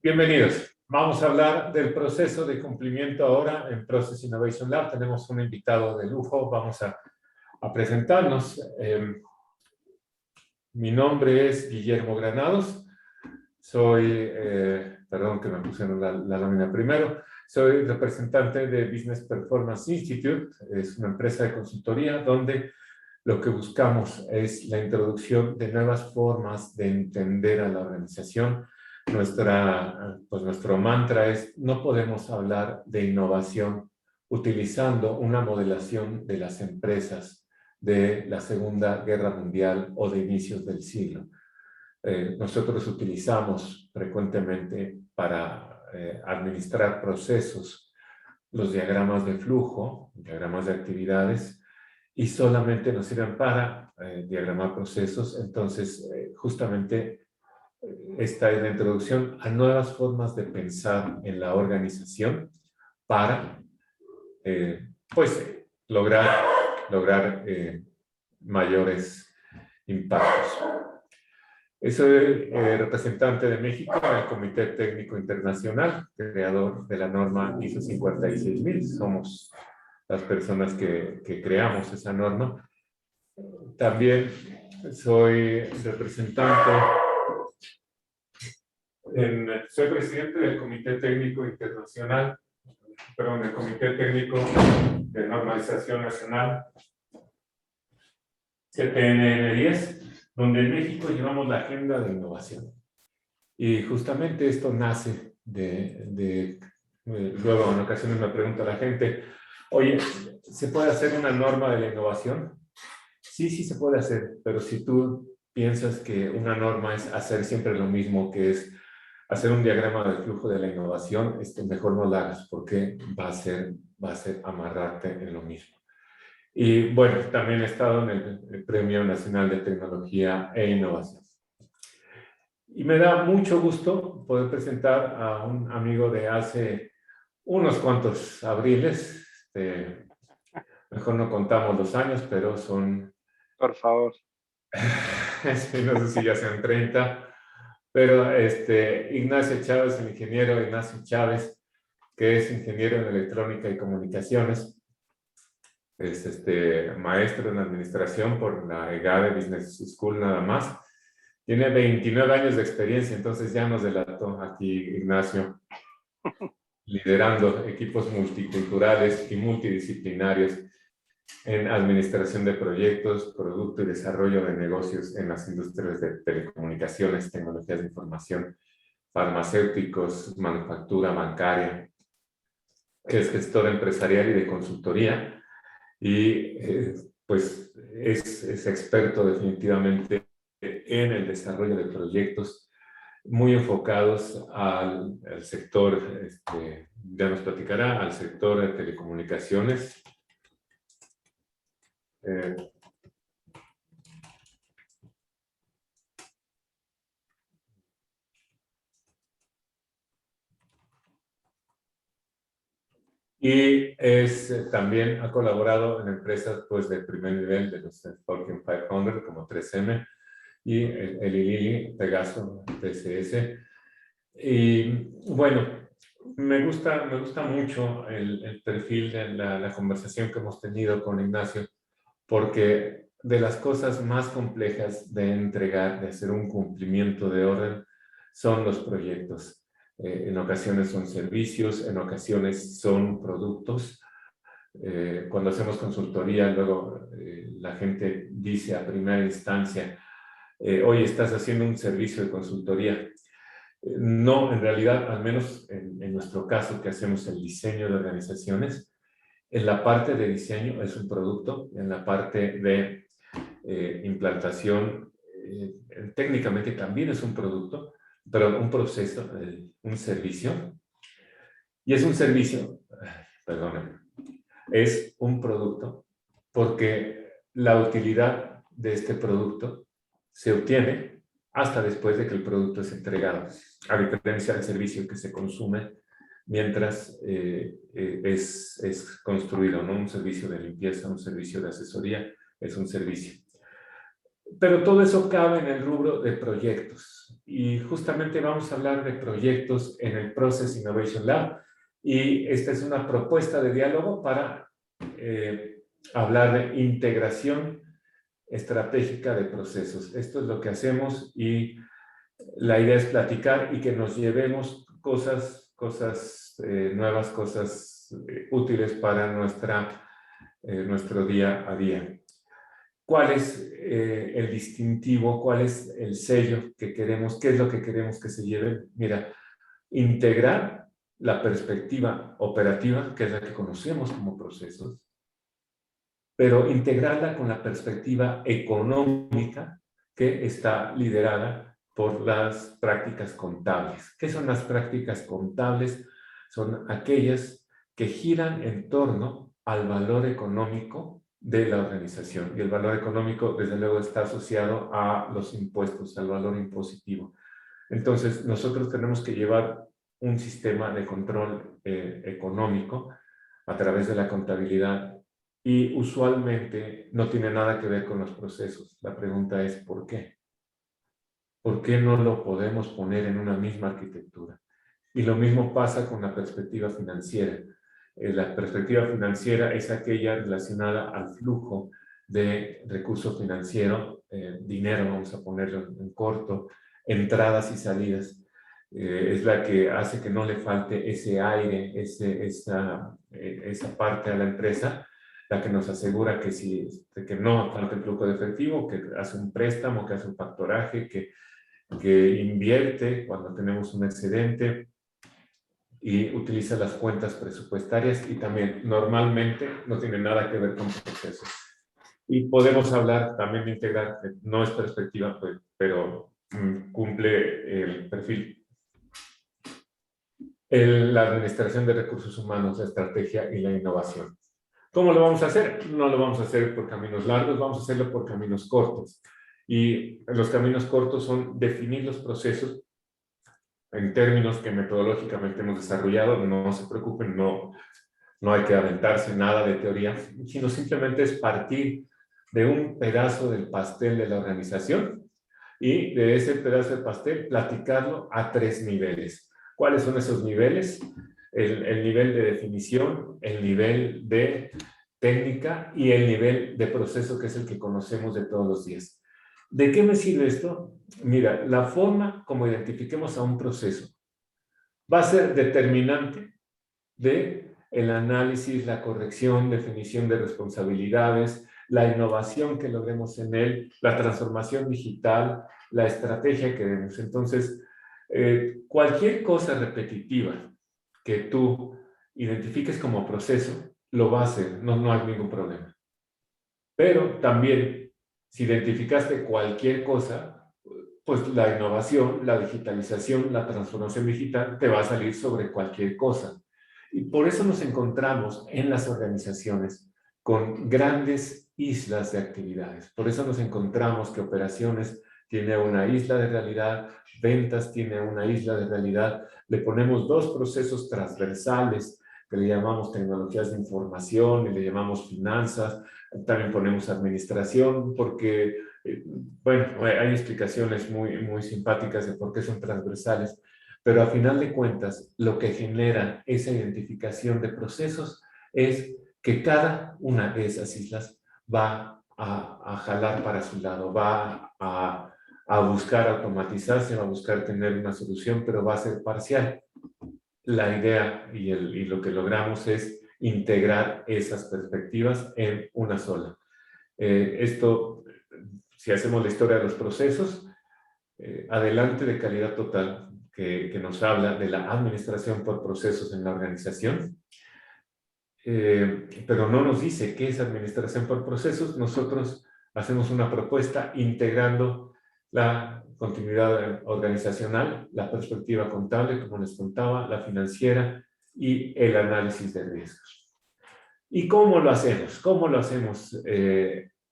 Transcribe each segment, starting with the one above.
Bienvenidos. Vamos a hablar del proceso de cumplimiento ahora en Process Innovation Lab. Tenemos un invitado de lujo. Vamos a presentarnos. Mi nombre es Guillermo Granados. Soy, perdón que me pusieron la lámina primero. Soy representante de Business Performance Institute. Es una empresa de consultoría donde lo que buscamos es la introducción de nuevas formas de entender a la organización. Nuestro mantra es: no podemos hablar de innovación utilizando una modelación de las empresas de la Segunda Guerra Mundial o de inicios del siglo. Nosotros utilizamos frecuentemente para administrar procesos los diagramas de flujo, diagramas de actividades, y solamente nos sirven para diagramar procesos. Entonces, justamente esta es la introducción a nuevas formas de pensar en la organización para lograr mayores impactos. Soy representante de México en el Comité Técnico Internacional, creador de la norma ISO 56000. Somos las personas que creamos esa norma. También soy soy presidente del Comité Técnico Internacional, perdón, del Comité Técnico de Normalización Nacional, CTNN10, donde en México llevamos la agenda de innovación. Y justamente esto nace luego en ocasiones me pregunta la gente: oye, ¿se puede hacer una norma de la innovación? Sí, sí se puede hacer, pero si tú piensas que una norma es hacer siempre lo mismo, que es hacer un diagrama del flujo de la innovación, mejor no lo hagas, porque va a ser amarrarte en lo mismo. Y bueno, también he estado en el Premio Nacional de Tecnología e Innovación. Y me da mucho gusto poder presentar a un amigo de hace unos cuantos abriles. Mejor no contamos los años, pero son... Por favor. Sí, no sé si ya sean 30. Pero Ignacio Chávez, el ingeniero Ignacio Chávez, que es ingeniero en electrónica y comunicaciones, es maestro en administración por la EGADE Business School nada más. Tiene 29 años de experiencia, entonces ya nos delató aquí Ignacio, liderando equipos multiculturales y multidisciplinarios en administración de proyectos, producto y desarrollo de negocios en las industrias de telecomunicaciones, tecnologías de información, farmacéuticos, manufactura, bancaria, que es gestor empresarial y de consultoría, y pues es experto definitivamente en el desarrollo de proyectos muy enfocados al sector, ya nos platicará, al sector de telecomunicaciones. Y también ha colaborado en empresas pues, de primer nivel de los Fortune 500 como 3M y el Lilly, Pegaso, TCS. Y bueno, me gusta mucho el perfil de la conversación que hemos tenido con Ignacio, porque de las cosas más complejas de entregar, de hacer un cumplimiento de orden, son los proyectos. En ocasiones son servicios, en ocasiones son productos. Cuando hacemos consultoría, luego la gente dice a primera instancia: oye, estás haciendo un servicio de consultoría. No, en realidad, al menos en nuestro caso, que hacemos el diseño de organizaciones, en la parte de diseño es un producto, en la parte de implantación técnicamente también es un producto, pero un proceso, un servicio. Y es un servicio, perdóname, es un producto porque la utilidad de este producto se obtiene hasta después de que el producto es entregado, a diferencia del servicio que se consume mientras es construido, ¿no? Un servicio de limpieza, un servicio de asesoría, es un servicio. Pero todo eso cabe en el rubro de proyectos. Y justamente vamos a hablar de proyectos en el Process Innovation Lab. Y esta es una propuesta de diálogo para hablar de integración estratégica de procesos. Esto es lo que hacemos y la idea es platicar y que nos llevemos cosas nuevas, cosas útiles para nuestro día a día. ¿Cuál es el distintivo? ¿Cuál es el sello que queremos? ¿Qué es lo que queremos que se lleve? Mira, integrar la perspectiva operativa, que es la que conocemos como procesos, pero integrarla con la perspectiva económica que está liderada por las prácticas contables. ¿Qué son las prácticas contables? Son aquellas que giran en torno al valor económico de la organización. Y el valor económico, desde luego, está asociado a los impuestos, al valor impositivo. Entonces, nosotros tenemos que llevar un sistema de control económico a través de la contabilidad y usualmente no tiene nada que ver con los procesos. La pregunta es ¿por qué? ¿Por qué no lo podemos poner en una misma arquitectura? Y lo mismo pasa con la perspectiva financiera. La perspectiva financiera es aquella relacionada al flujo de recurso financiero, dinero, vamos a ponerlo en corto, entradas y salidas. Es la que hace que no le falte ese aire, esa parte a la empresa, la que nos asegura que no falte el flujo de efectivo, que hace un préstamo, que hace un factoraje, que invierte cuando tenemos un excedente y utiliza las cuentas presupuestarias y también normalmente no tiene nada que ver con procesos. Y podemos hablar también de integrar, que no es perspectiva, pues, pero cumple el perfil. La administración de recursos humanos, la estrategia y la innovación. ¿Cómo lo vamos a hacer? No lo vamos a hacer por caminos largos, vamos a hacerlo por caminos cortos. Y los caminos cortos son definir los procesos en términos que metodológicamente hemos desarrollado. No se preocupen, no hay que aventarse nada de teoría, sino simplemente es partir de un pedazo del pastel de la organización y de ese pedazo de pastel platicarlo a 3 niveles. ¿Cuáles son esos niveles? El nivel de definición, el nivel de técnica y el nivel de proceso, que es el que conocemos de todos los días. ¿De qué me sirve esto? Mira, la forma como identifiquemos a un proceso va a ser determinante de el análisis, la corrección, definición de responsabilidades, la innovación que logremos en él, la transformación digital, la estrategia que demos. Entonces, cualquier cosa repetitiva que tú identifiques como proceso, lo va a hacer, no hay ningún problema. Pero también, si identificaste cualquier cosa, pues la innovación, la digitalización, la transformación digital te va a salir sobre cualquier cosa. Y por eso nos encontramos en las organizaciones con grandes islas de actividades. Por eso nos encontramos que operaciones tiene una isla de realidad, ventas tiene una isla de realidad, le ponemos 2 procesos transversales que le llamamos tecnologías de información y le llamamos finanzas, también ponemos administración porque, bueno, hay explicaciones muy simpáticas de por qué son transversales, pero a final de cuentas, lo que genera esa identificación de procesos es que cada una de esas islas va a jalar para su lado, va a buscar automatizarse, va a buscar tener una solución, pero va a ser parcial. La idea y lo que logramos es integrar esas perspectivas en una sola. Esto, si hacemos la historia de los procesos, adelante de calidad total, que nos habla de la administración por procesos en la organización, pero no nos dice qué es administración por procesos. Nosotros hacemos una propuesta integrando la continuidad organizacional, la perspectiva contable, como les contaba, la financiera y el análisis de riesgos. ¿Y cómo lo hacemos? ¿Cómo lo hacemos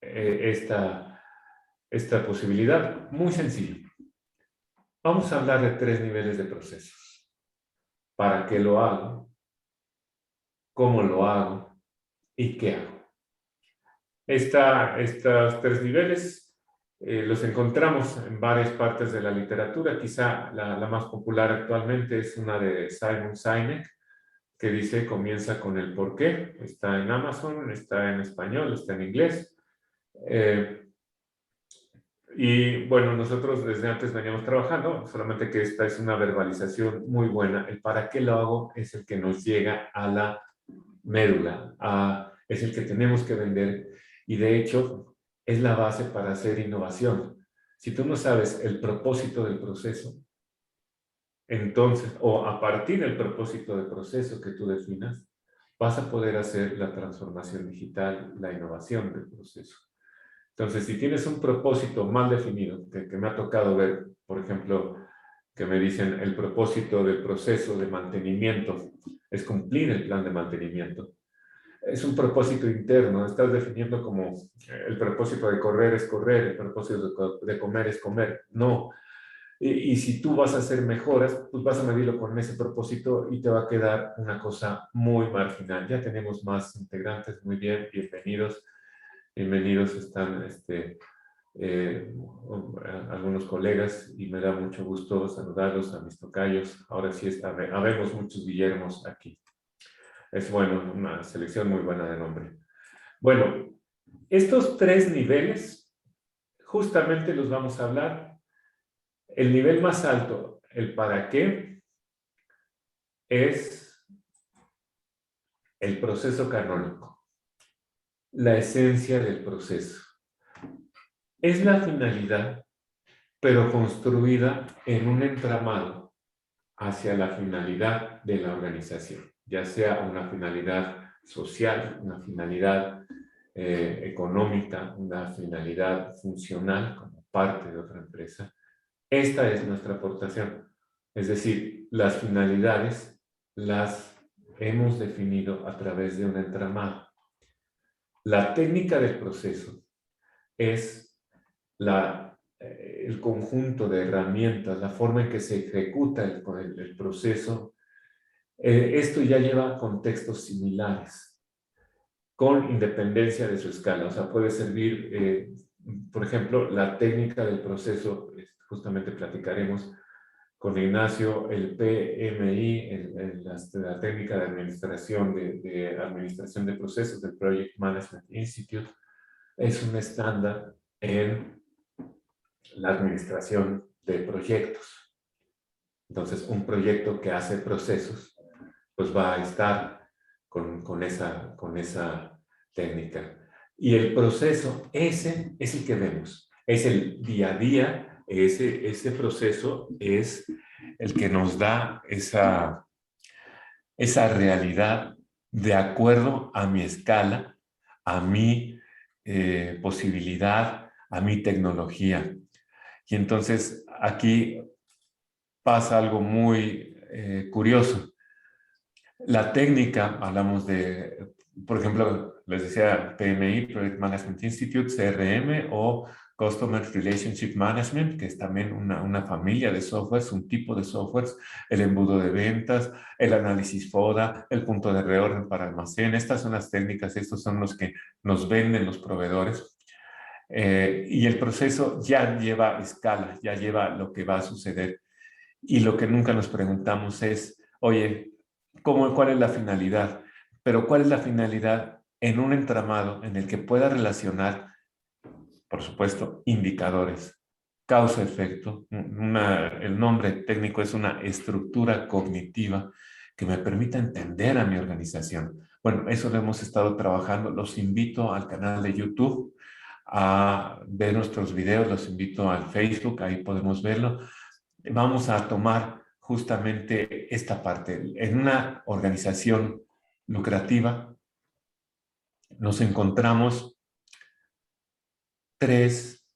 esta posibilidad? Muy sencillo. Vamos a hablar de 3 niveles de procesos. ¿Para qué lo hago? ¿Cómo lo hago? ¿Y qué hago? Estos 3 niveles Los encontramos en varias partes de la literatura. Quizá la más popular actualmente es una de Simon Sinek, que dice comienza con el por qué. Está en Amazon, está en español, está en inglés. Y bueno, nosotros desde antes veníamos trabajando, solamente que esta es una verbalización muy buena. El para qué lo hago es el que nos llega a la médula, es el que tenemos que vender y de hecho es la base para hacer innovación. Si tú no sabes el propósito del proceso, entonces, o a partir del propósito del proceso que tú definas, vas a poder hacer la transformación digital, la innovación del proceso. Entonces, si tienes un propósito mal definido, que me ha tocado ver, por ejemplo, que me dicen el propósito del proceso de mantenimiento es cumplir el plan de mantenimiento. Es un propósito interno, estás definiendo como el propósito de correr es correr, el propósito de comer es comer. No. Y si tú vas a hacer mejoras, pues vas a medirlo con ese propósito y te va a quedar una cosa muy marginal. Ya tenemos más integrantes, muy bien, bienvenidos. Bienvenidos están algunos colegas y me da mucho gusto saludarlos a mis tocayos. Ahora sí, habemos muchos Guillermos aquí. Es bueno, una selección muy buena de nombre. Bueno, estos tres niveles justamente los vamos a hablar. El nivel más alto, el para qué, es el proceso canónico, la esencia del proceso. Es la finalidad, pero construida en un entramado hacia la finalidad de la organización, ya sea una finalidad social, una finalidad económica, una finalidad funcional como parte de otra empresa. Esta es nuestra aportación. Es decir, las finalidades las hemos definido a través de un entramado. La técnica del proceso es el conjunto de herramientas, la forma en que se ejecuta el proceso. Esto ya lleva contextos similares, con independencia de su escala. O sea, puede servir, por ejemplo, la técnica del proceso, justamente platicaremos con Ignacio, el PMI, la técnica de administración de procesos del Project Management Institute, es un estándar en la administración de proyectos. Entonces, un proyecto que hace procesos, pues va a estar con esa técnica. Y el proceso, ese es el que vemos, es el día a día, ese proceso es el que nos da esa realidad de acuerdo a mi escala, a mi posibilidad, a mi tecnología. Y entonces aquí pasa algo muy curioso. La técnica, hablamos de, por ejemplo, les decía PMI, Project Management Institute, CRM o Customer Relationship Management, que es también una familia de softwares, un tipo de softwares, el embudo de ventas, el análisis FODA, el punto de reorden para almacén. Estas son las técnicas, estos son los que nos venden los proveedores. Y el proceso ya lleva escala, ya lleva lo que va a suceder. Y lo que nunca nos preguntamos es, oye, ¿cuál es la finalidad? Pero ¿cuál es la finalidad en un entramado en el que pueda relacionar, por supuesto, indicadores, causa-efecto? El nombre técnico es una estructura cognitiva que me permita entender a mi organización. Bueno, eso lo hemos estado trabajando. Los invito al canal de YouTube a ver nuestros videos, los invito al Facebook, ahí podemos verlo. Vamos a tomar justamente esta parte. En una organización lucrativa nos encontramos tres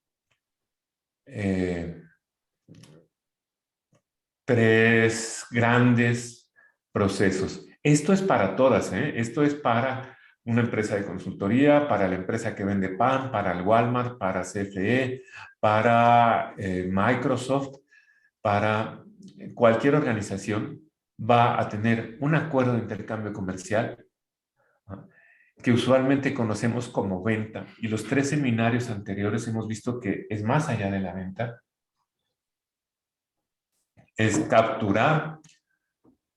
grandes procesos. Esto es para todas, ¿eh? Esto es para una empresa de consultoría, para la empresa que vende pan, para el Walmart, para CFE, para Microsoft, para cualquier organización va a tener un acuerdo de intercambio comercial que usualmente conocemos como venta, y los 3 seminarios anteriores hemos visto que es más allá de la venta, es capturar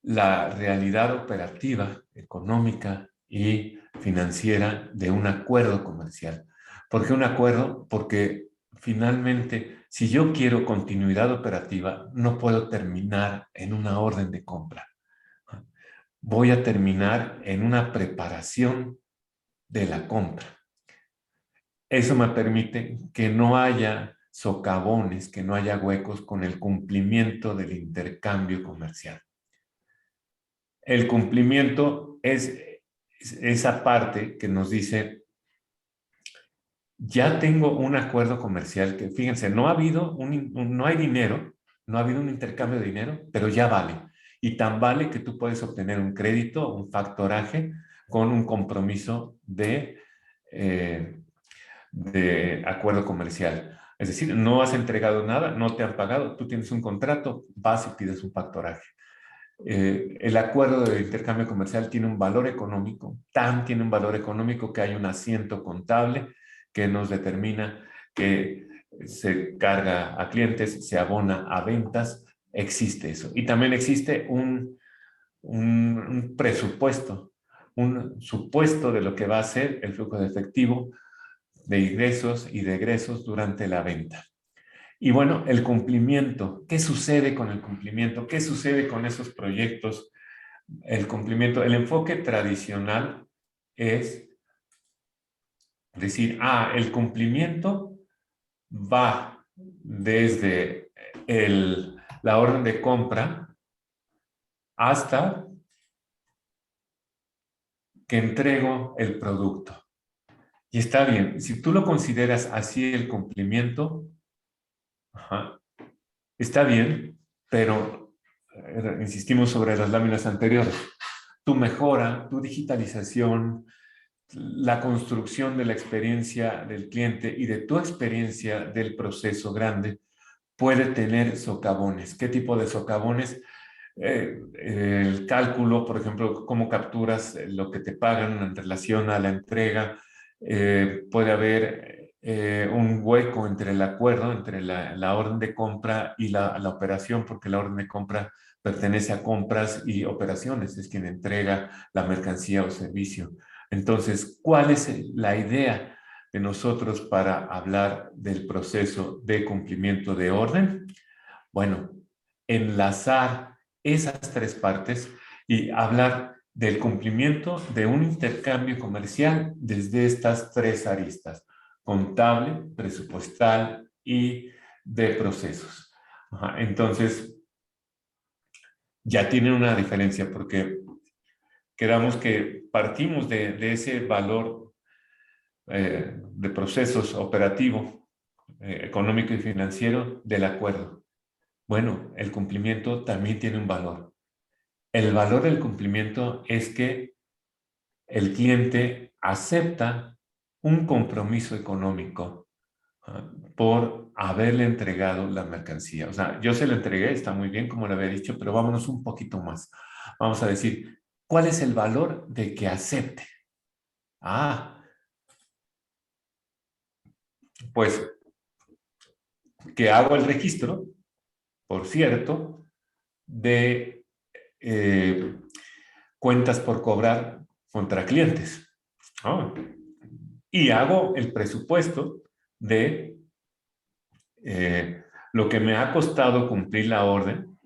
la realidad operativa, económica y financiera de un acuerdo comercial. ¿Por qué un acuerdo? Porque finalmente, si yo quiero continuidad operativa, no puedo terminar en una orden de compra. Voy a terminar en una preparación de la compra. Eso me permite que no haya socavones, que no haya huecos con el cumplimiento del intercambio comercial. El cumplimiento es esa parte que nos dice, ya tengo un acuerdo comercial que, fíjense, no hay dinero, no ha habido un intercambio de dinero, pero ya vale. Y tan vale que tú puedes obtener un crédito, un factoraje, con un compromiso de acuerdo comercial. Es decir, no has entregado nada, no te han pagado, tú tienes un contrato, vas y pides un factoraje. El acuerdo de intercambio comercial tiene un valor económico, tiene un valor económico que hay un asiento contable que nos determina que se carga a clientes, se abona a ventas, existe eso. Y también existe un presupuesto, un supuesto de lo que va a ser el flujo de efectivo de ingresos y de egresos durante la venta. Y bueno, el cumplimiento. ¿Qué sucede con el cumplimiento? ¿Qué sucede con esos proyectos? El cumplimiento, el enfoque tradicional es decir, el cumplimiento va desde la orden de compra hasta que entrego el producto. Y está bien, si tú lo consideras así el cumplimiento, está bien, pero insistimos sobre las láminas anteriores. Tu mejora, tu digitalización, la construcción de la experiencia del cliente y de tu experiencia del proceso grande puede tener socavones. ¿Qué tipo de socavones? El cálculo, por ejemplo, cómo capturas lo que te pagan en relación a la entrega. Puede haber un hueco entre el acuerdo, entre la orden de compra y la operación, porque la orden de compra pertenece a compras y operaciones, es quien entrega la mercancía o servicio. Entonces, ¿cuál es la idea de nosotros para hablar del proceso de cumplimiento de orden? Bueno, enlazar esas 3 partes y hablar del cumplimiento de un intercambio comercial desde estas 3 aristas: contable, presupuestal y de procesos. Entonces, ya tienen una diferencia porque quedamos que partimos de ese valor de procesos operativo, económico y financiero del acuerdo. Bueno, el cumplimiento también tiene un valor. El valor del cumplimiento es que el cliente acepta un compromiso económico por haberle entregado la mercancía. O sea, yo se lo entregué, está muy bien como le había dicho, pero vámonos un poquito más. Vamos a decir, ¿cuál es el valor de que acepte? Pues que hago el registro, por cierto, de cuentas por cobrar contra clientes. ¿No? Y hago el presupuesto de lo que me ha costado cumplir la orden,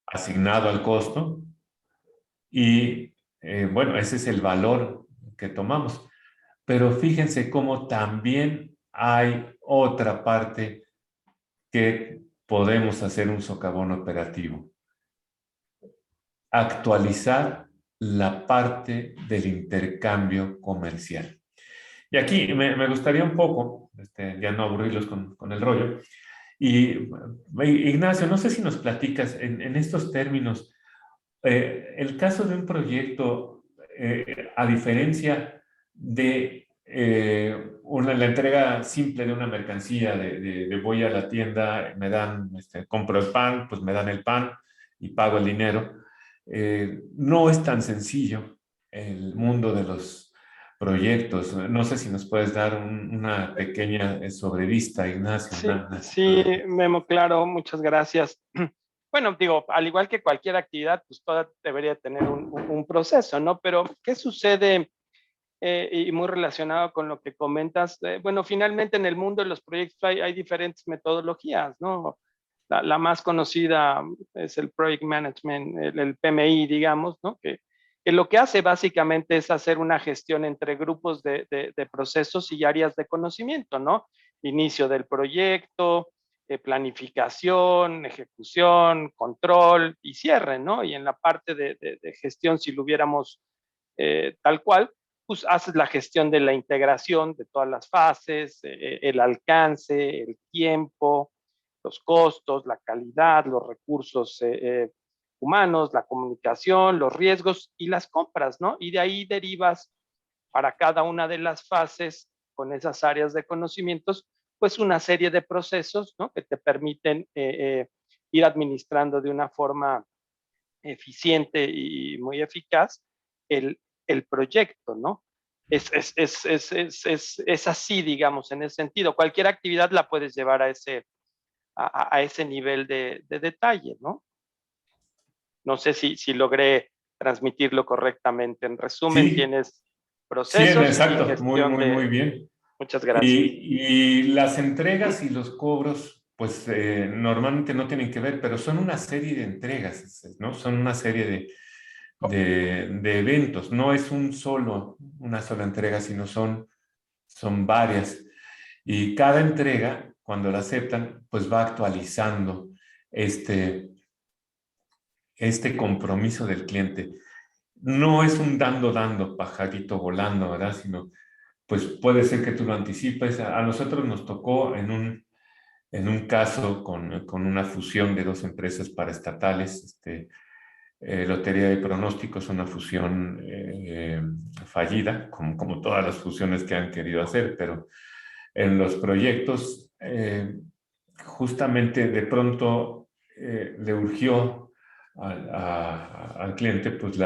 asignado al costo, y bueno, ese es el valor que tomamos. Pero fíjense cómo también hay otra parte que podemos hacer un socavón operativo. Actualizar la parte del intercambio comercial. Y aquí me gustaría un poco, ya no aburrirlos con el rollo. Y Ignacio, no sé si nos platicas en estos términos, el caso de un proyecto, a diferencia de la entrega simple de una mercancía, de voy a la tienda, me dan, compro el pan, pues me dan el pan y pago el dinero. No es tan sencillo el mundo proyectos. No sé si nos puedes dar una pequeña sobrevista, Ignacio. Sí, sí, Memo, claro, muchas gracias. Bueno, digo, al igual que cualquier actividad, pues toda debería tener un proceso, ¿no? Pero, ¿qué sucede? Y muy relacionado con lo que comentas, bueno, finalmente en el mundo de los proyectos hay diferentes metodologías, ¿no? La más conocida es el Project Management, el PMI, digamos, ¿no? Que lo que hace básicamente es hacer una gestión entre grupos de procesos y áreas de conocimiento, ¿no? Inicio del proyecto, planificación, ejecución, control y cierre, ¿no? Y en la parte de gestión, si lo hubiéramos tal cual, pues haces la gestión de la integración de todas las fases, el alcance, el tiempo, los costos, la calidad, los recursos humanos, la comunicación, los riesgos y las compras, ¿no? Y de ahí derivas para cada una de las fases con esas áreas de conocimientos, pues una serie de procesos, ¿no? Que te permiten ir administrando de una forma eficiente y muy eficaz el, el proyecto, ¿no? Es así, digamos, en ese sentido. Cualquier actividad la puedes llevar a ese nivel de detalle, ¿no? No sé si logré transmitirlo correctamente. En resumen, Sí, tienes sí, procesos y exacto, muy, gestión muy, muy de... bien. Muchas gracias. Y las entregas y los cobros, pues normalmente no tienen que ver, pero son una serie de entregas, ¿no? Son una serie de eventos. No es una sola entrega, sino son varias. Y cada entrega, cuando la aceptan, pues va actualizando este, este compromiso del cliente. No es un dando, pajarito volando, ¿verdad? Sino, pues puede ser que tú lo anticipes. A nosotros nos tocó en un caso con una fusión de dos empresas paraestatales, Lotería de Pronósticos, una fusión fallida, como todas las fusiones que han querido hacer, pero en los proyectos, justamente de pronto le urgió al cliente pues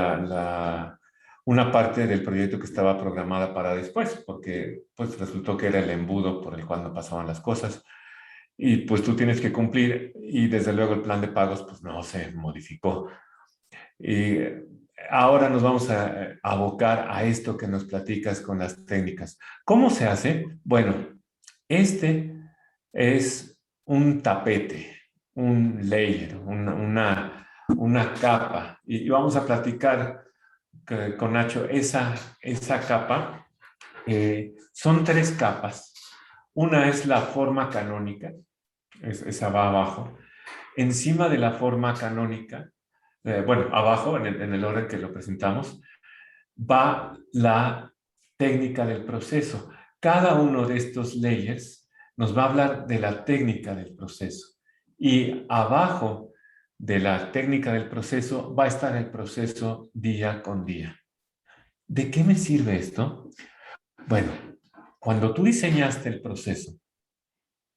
una parte del proyecto que estaba programada para después, porque pues resultó que era el embudo por el cual no pasaban las cosas y pues tú tienes que cumplir y desde luego el plan de pagos pues no se modificó. Y ahora nos vamos a abocar a esto que nos platicas con las técnicas. ¿Cómo se hace? Bueno, este es un tapete, un layer, una capa. Y vamos a platicar con Nacho, esa capa, son tres capas. Una es la forma canónica, esa va abajo. Encima de la forma canónica, bueno, abajo, en el orden que lo presentamos, va la técnica del proceso. Cada uno de estos layers nos va a hablar de la técnica del proceso. Y abajo de la técnica del proceso va a estar el proceso día con día. ¿De qué me sirve esto? Bueno, cuando tú diseñaste el proceso,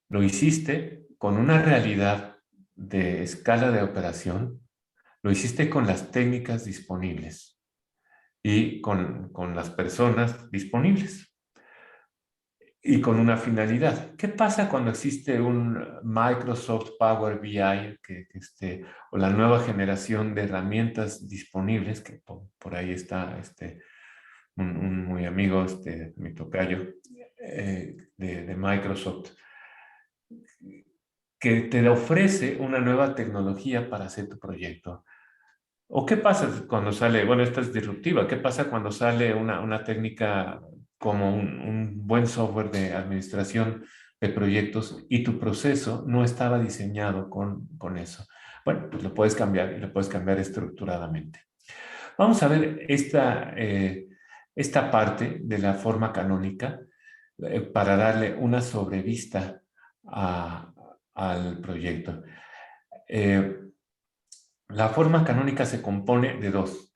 lo hiciste con una realidad de escala de operación, lo hiciste con las técnicas disponibles y con las personas disponibles y con una finalidad. ¿Qué pasa cuando existe un Microsoft Power BI o la nueva generación de herramientas disponibles, que por ahí está un muy amigo, mi tocayo, de Microsoft, que te ofrece una nueva tecnología para hacer tu proyecto? ¿O qué pasa cuando sale, bueno, esta es disruptiva, qué pasa cuando sale una técnica como un buen software de administración de proyectos y tu proceso no estaba diseñado con eso? Bueno, pues lo puedes cambiar y lo puedes cambiar estructuradamente. Vamos a ver esta parte de la forma canónica para darle una sobrevista al proyecto. Eh, la forma canónica se compone de dos.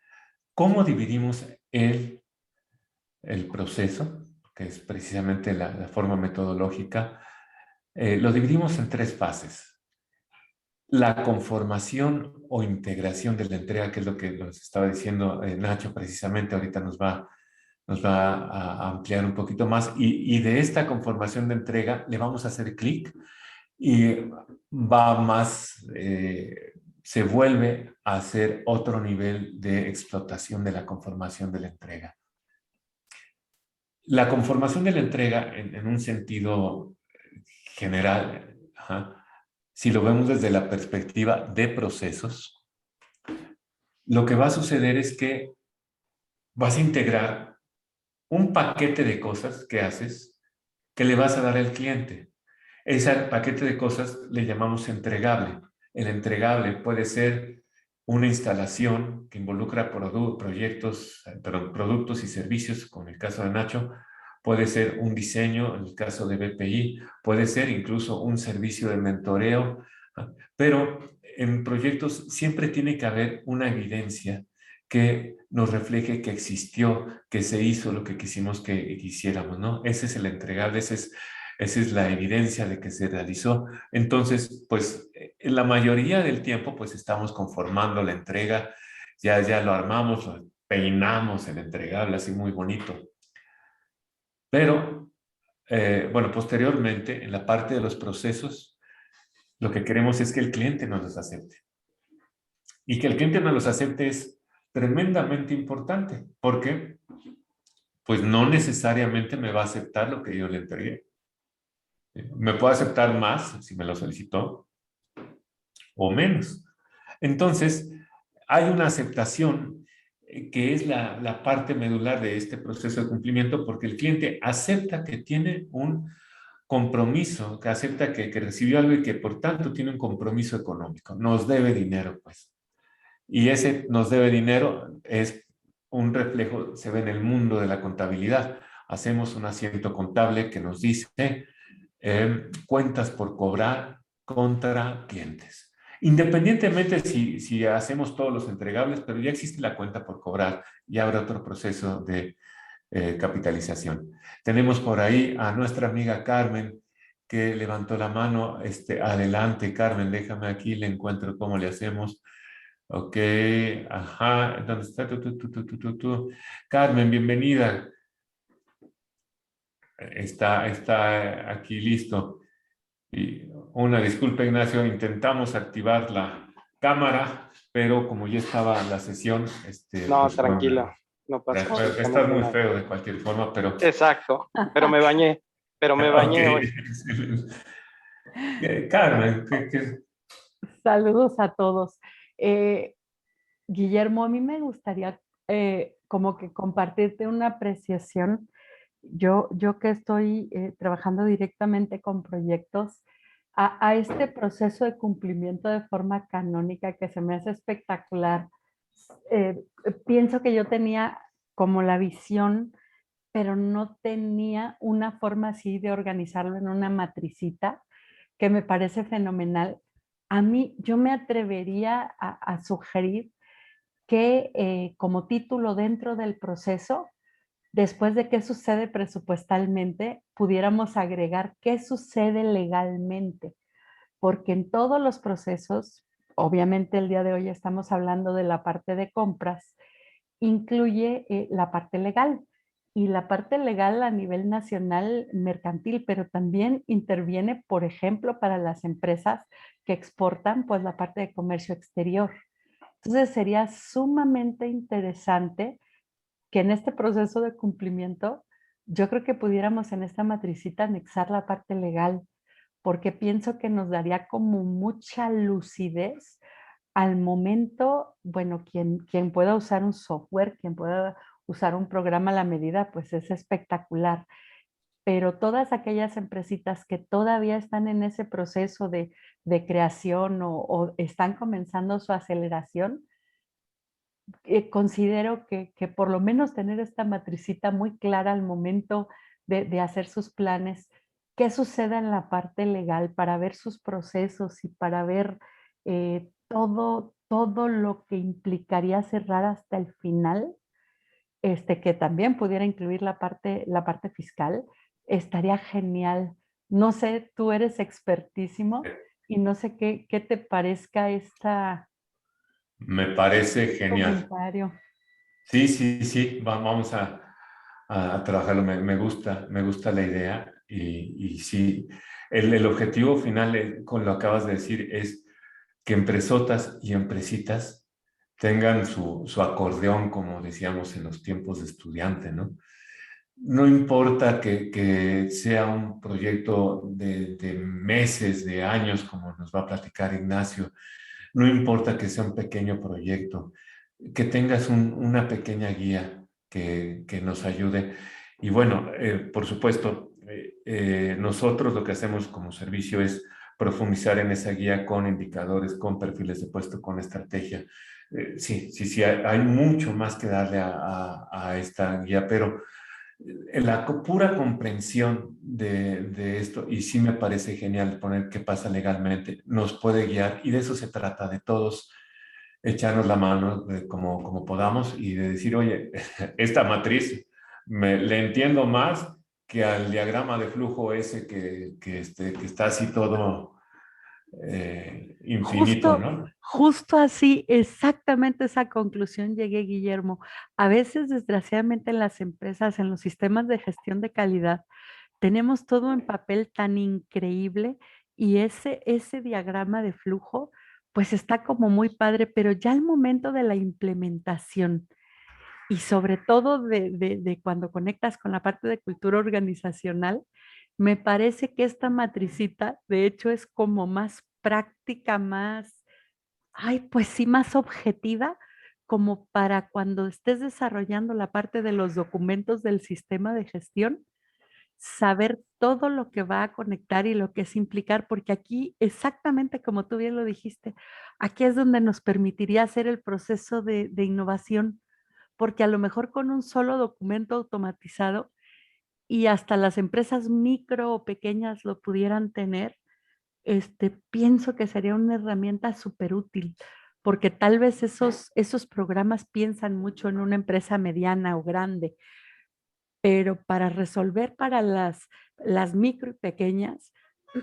¿Cómo dividimos el proceso? Que es precisamente la forma metodológica. Lo dividimos en tres fases. La conformación o integración de la entrega, que es lo que nos estaba diciendo Nacho precisamente, ahorita nos va nos va a ampliar un poquito más y de esta conformación de entrega le vamos a hacer clic y va más, se vuelve a hacer otro nivel de explotación de la conformación de la entrega. La conformación de la entrega en un sentido general, ajá, si lo vemos desde la perspectiva de procesos, lo que va a suceder es que vas a integrar un paquete de cosas que haces que le vas a dar al cliente. Ese paquete de cosas le llamamos entregable. El entregable puede ser una instalación que involucra productos y servicios, como en el caso de Nacho, puede ser un diseño, en el caso de BPI, puede ser incluso un servicio de mentoreo, pero en proyectos siempre tiene que haber una evidencia que nos refleje que existió, que se hizo lo que quisimos que hiciéramos, ¿no? Ese es el entregable, esa es la evidencia de que se realizó. Entonces, pues, en la mayoría del tiempo, pues, estamos conformando la entrega, ya lo armamos, lo peinamos el entregable, así muy bonito. Pero, bueno, posteriormente, en la parte de los procesos, lo que queremos es que el cliente nos los acepte. Y que el cliente nos los acepte es tremendamente importante, porque pues no necesariamente me va a aceptar lo que yo le entregué. Me puede aceptar más si me lo solicitó o menos. Entonces, hay una aceptación que es la parte medular de este proceso de cumplimiento porque el cliente acepta que tiene un compromiso, que acepta que recibió algo y que por tanto tiene un compromiso económico. Nos debe dinero, pues. Y ese nos debe dinero es un reflejo, se ve en el mundo de la contabilidad. Hacemos un asiento contable que nos dice cuentas por cobrar contra clientes. Independientemente si hacemos todos los entregables, pero ya existe la cuenta por cobrar y habrá otro proceso de capitalización. Tenemos por ahí a nuestra amiga Carmen que levantó la mano. Adelante, Carmen, déjame aquí, le encuentro cómo le hacemos. Ok, ajá, ¿dónde está tú? Carmen, bienvenida. Está aquí listo. Y una disculpa, Ignacio, intentamos activar la cámara, pero como ya estaba la sesión, No, pues tranquilo, no pasa está absolutamente muy nada. feo de cualquier forma, pero... Exacto, pero me Ok. bañé hoy. Carmen, Saludos a todos. Eh, Guillermo, a mí me gustaría como que compartirte una apreciación. Yo que estoy trabajando directamente con proyectos, a este proceso de cumplimiento de forma canónica que se me hace espectacular. Pienso que yo tenía como la visión, pero no tenía una forma así de organizarlo en una matricita que me parece fenomenal. A mí, yo me atrevería a sugerir que como título dentro del proceso, después de qué sucede presupuestalmente, pudiéramos agregar qué sucede legalmente, porque en todos los procesos, obviamente el día de hoy estamos hablando de la parte de compras, incluye la parte legal y la parte legal a nivel nacional mercantil, pero también interviene, por ejemplo, para las empresas que exportan, pues la parte de comercio exterior. Entonces sería sumamente interesante que en este proceso de cumplimiento, yo creo que pudiéramos en esta matricita anexar la parte legal, porque pienso que nos daría como mucha lucidez al momento, bueno, quien pueda usar un software, quien pueda usar un programa a la medida, pues es espectacular. Pero todas aquellas empresitas que todavía están en ese proceso de creación o están comenzando su aceleración, considero que por lo menos tener esta matricita muy clara al momento de hacer sus planes, qué sucede en la parte legal para ver sus procesos y para ver todo lo que implicaría cerrar hasta el final, que también pudiera incluir la parte fiscal, estaría genial. No sé, tú eres expertísimo y no sé qué te parezca me parece este genial. comentario. Sí, sí, sí, vamos a trabajarlo. Me gusta la idea y sí, el objetivo final, con lo acabas de decir, es que empresotas y empresitas tengan su acordeón, como decíamos en los tiempos de estudiante, ¿no? No importa que sea un proyecto de meses, de años, como nos va a platicar Ignacio, no importa que sea un pequeño proyecto, que tengas una pequeña guía que nos ayude. Y bueno, por supuesto, nosotros lo que hacemos como servicio es profundizar en esa guía con indicadores, con perfiles de puesto, con estrategia. Sí, hay mucho más que darle a esta guía, pero en la pura comprensión de esto, y sí me parece genial poner qué pasa legalmente, nos puede guiar, y de eso se trata, de todos echarnos la mano como podamos y de decir, oye, esta matriz le entiendo más que al diagrama de flujo ese que está así todo infinito, Justo, ¿no? justo así, exactamente esa conclusión llegué, Guillermo. A veces, desgraciadamente, en las empresas, en los sistemas de gestión de calidad, tenemos todo en papel tan increíble y ese diagrama de flujo, pues está como muy padre, pero ya al momento de la implementación y sobre todo de cuando conectas con la parte de cultura organizacional, me parece que esta matricita, de hecho, es como más práctica, más, ay, pues sí, más objetiva, como para cuando estés desarrollando la parte de los documentos del sistema de gestión, saber todo lo que va a conectar y lo que es implicar, porque aquí, exactamente como tú bien lo dijiste, aquí es donde nos permitiría hacer el proceso de innovación, porque a lo mejor con un solo documento automatizado y hasta las empresas micro o pequeñas lo pudieran tener, pienso que sería una herramienta súper útil, porque tal vez esos programas piensan mucho en una empresa mediana o grande, pero para resolver para las micro y pequeñas,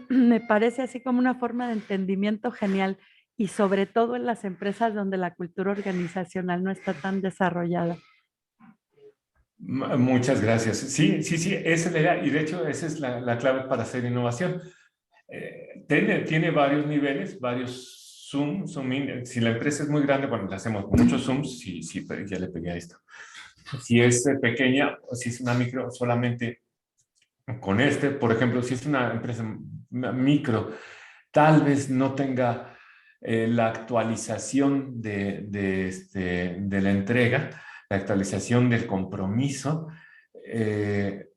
me parece así como una forma de entendimiento genial y sobre todo en las empresas donde la cultura organizacional no está tan desarrollada. Muchas gracias. Sí, esa es la idea y de hecho esa es la clave para hacer innovación. Tiene varios niveles, varios zoom in. Si la empresa es muy grande, bueno, le hacemos muchos zooms, sí, pero ya le pegué a esto. Si es pequeña, o si es una micro, solamente con por ejemplo, si es una empresa micro, tal vez no tenga la actualización de la entrega, la actualización del compromiso. eh,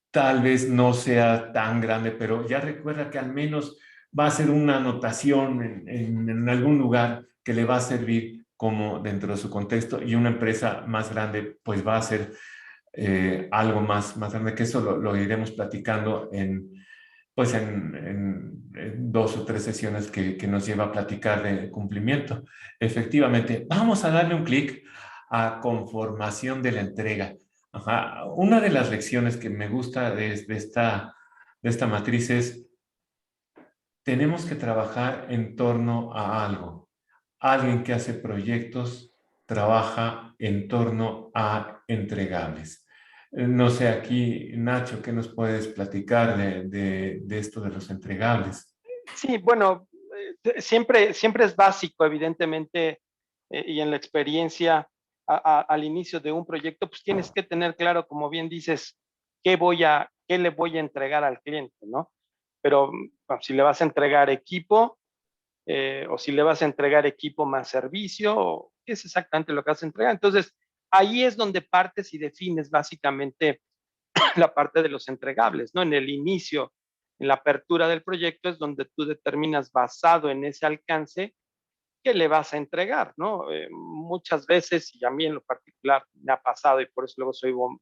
Tal vez no sea tan grande, pero ya recuerda que al menos va a ser una anotación en algún lugar que le va a servir como dentro de su contexto, y una empresa más grande pues va a ser algo más grande, que eso lo iremos platicando pues en 2 o 3 sesiones que nos lleva a platicar de cumplimiento. Efectivamente, vamos a darle un clic a conformación de la entrega. Ajá. Una de las lecciones que me gusta de esta matriz es: tenemos que trabajar en torno a algo. Alguien que hace proyectos trabaja en torno a entregables. No sé, aquí, Nacho, ¿qué nos puedes platicar de esto de los entregables? Sí, bueno, siempre es básico, evidentemente, y en la experiencia al inicio de un proyecto, pues tienes que tener claro, como bien dices, qué le voy a entregar al cliente, ¿no? Pero bueno, si le vas a entregar equipo, o si le vas a entregar equipo más servicio, o qué es exactamente lo que vas a entregar. Entonces, ahí es donde partes y defines básicamente la parte de los entregables, ¿no? En el inicio, en la apertura del proyecto es donde tú determinas, basado en ese alcance, qué le vas a entregar, ¿no? Muchas veces, y a mí en lo particular me ha pasado, y por eso luego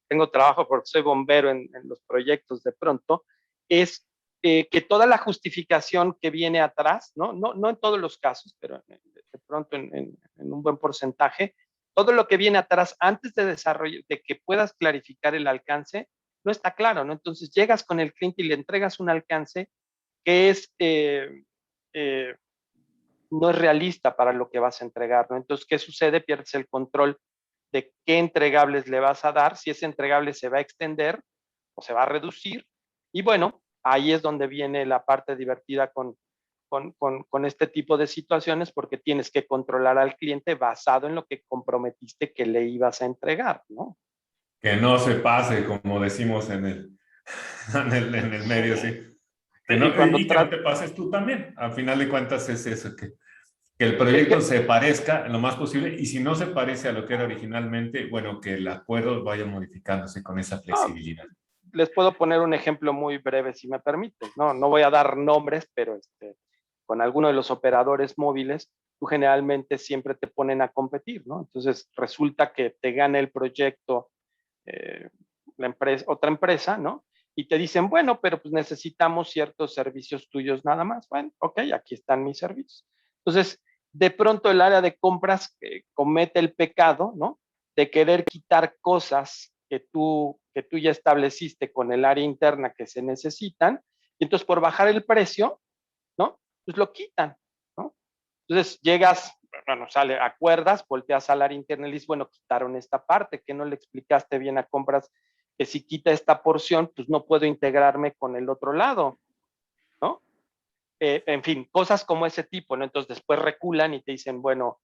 tengo trabajo porque soy bombero en los proyectos de pronto, es que toda la justificación que viene atrás, no en todos los casos, pero de pronto en un buen porcentaje, todo lo que viene atrás antes de desarrollo, de que puedas clarificar el alcance, no está claro, ¿no? Entonces llegas con el cliente y le entregas un alcance que eh, no es realista para lo que vas a entregar, ¿no? Entonces, ¿qué sucede? Pierdes el control de qué entregables le vas a dar, si ese entregable se va a extender o se va a reducir. Y bueno, ahí es donde viene la parte divertida con este tipo de situaciones, porque tienes que controlar al cliente basado en lo que comprometiste que le ibas a entregar, ¿no? Que no se pase, como decimos en el, en el medio, sí. Que no, Y cuando y que no te pases tú también. Al final de cuentas es eso, que el que, proyecto que, se parezca lo más posible y si no se parece a lo que era originalmente, bueno, que el acuerdo vaya modificándose con esa no, flexibilidad. les puedo poner un ejemplo muy breve, si me permiten. No voy a dar nombres, pero con alguno de los operadores móviles, tú generalmente siempre te ponen a competir, ¿no? Entonces resulta que te gana el proyecto eh, la empresa, otra empresa, ¿no? Y te dicen, bueno, pero pues necesitamos ciertos servicios tuyos nada más. Bueno, ok, aquí están mis servicios. Entonces, de pronto el área de compras comete el pecado, ¿no? De querer quitar cosas que tú ya estableciste con el área interna que se necesitan, y entonces por bajar el precio, ¿no? Pues lo quitan, ¿no? Entonces llegas, bueno, sale, acuerdas, volteas al área interna y dices, bueno, quitaron esta parte, que no le explicaste bien a compras que si quita esta porción, pues no puedo integrarme con el otro lado, ¿no? En fin, cosas como ese tipo, ¿no? Entonces después reculan y te dicen, bueno,